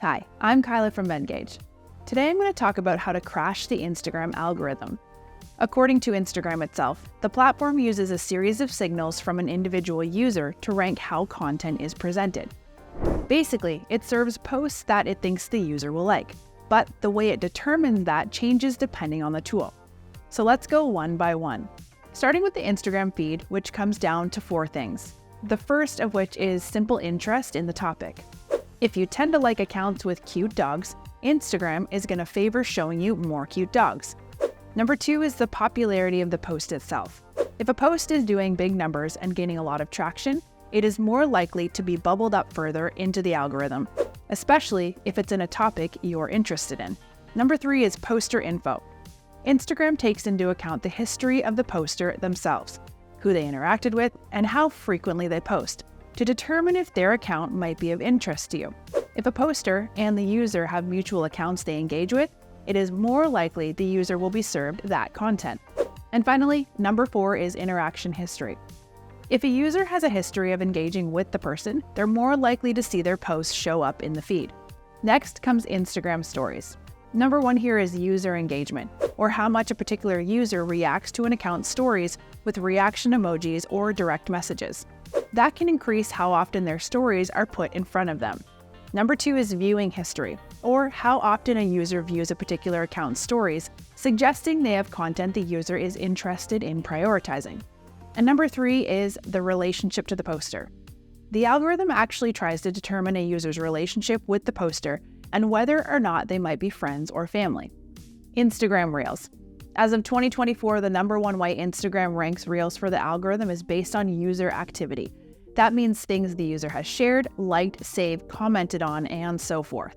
Hi, I'm Kyla from Venngage. Today I'm going to talk about how to crash the Instagram algorithm. According to Instagram itself, the platform uses a series of signals from an individual user to rank how content is presented. Basically, it serves posts that it thinks the user will like, but the way it determines that changes depending on the tool. So let's go one by one. Starting with the Instagram feed, which comes down to 4 things. The first of which is simple interest in the topic. If you tend to like accounts with cute dogs, Instagram is going to favor showing you more cute dogs. Number 2 is the popularity of the post itself. If a post is doing big numbers and gaining a lot of traction, it is more likely to be bubbled up further into the algorithm, especially if it's in a topic you're interested in. Number 3 is poster info. Instagram takes into account the history of the poster themselves, who they interacted with, and how frequently they post, to determine if their account might be of interest to you. If a poster and the user have mutual accounts they engage with, it is more likely the user will be served that content. And finally, number 4 is interaction history. If a user has a history of engaging with the person, they're more likely to see their posts show up in the feed. Next comes Instagram stories. Number 1 here is user engagement, or how much a particular user reacts to an account's stories with reaction emojis or direct messages. That can increase how often their stories are put in front of them. Number 2 is viewing history, or how often a user views a particular account's stories, suggesting they have content the user is interested in prioritizing. And number 3 is the relationship to the poster. The algorithm actually tries to determine a user's relationship with the poster and whether or not they might be friends or family. Instagram Reels. As of 2024, the number 1 way Instagram ranks Reels for the algorithm is based on user activity. That means things the user has shared, liked, saved, commented on, and so forth.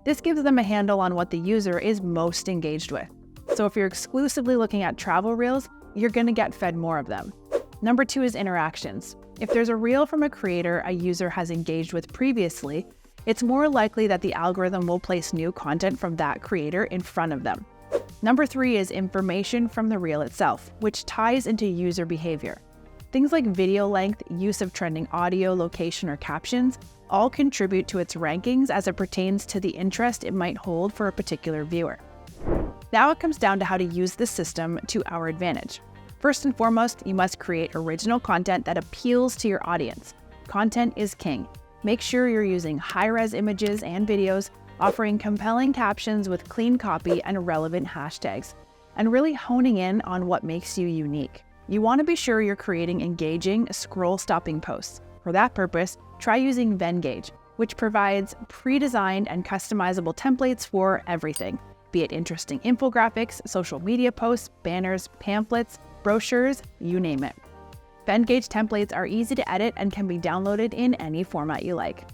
This gives them a handle on what the user is most engaged with. So if you're exclusively looking at travel Reels, you're going to get fed more of them. Number 2 is interactions. If there's a reel from a creator a user has engaged with previously, it's more likely that the algorithm will place new content from that creator in front of them. Number 3 is information from the reel itself, which ties into user behavior. Things like video length, use of trending audio, location, or captions all contribute to its rankings as it pertains to the interest it might hold for a particular viewer. Now it comes down to how to use this system to our advantage. First and foremost, you must create original content that appeals to your audience. Content is king. Make sure you're using high-res images and videos, offering compelling captions with clean copy and relevant hashtags, and really honing in on what makes you unique. You want to be sure you're creating engaging, scroll-stopping posts. For that purpose, try using Venngage, which provides pre-designed and customizable templates for everything, be it interesting infographics, social media posts, banners, pamphlets, brochures, you name it. Venngage templates are easy to edit and can be downloaded in any format you like.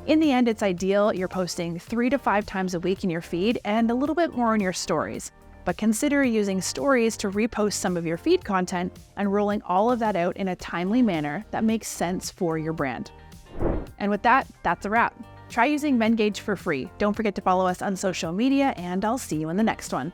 In the end, it's ideal you're posting 3 to 5 times a week in your feed and a little bit more in your stories. But consider using stories to repost some of your feed content and rolling all of that out in a timely manner that makes sense for your brand. And with that, that's a wrap. Try using Venngage for free. Don't forget to follow us on social media, and I'll see you in the next one.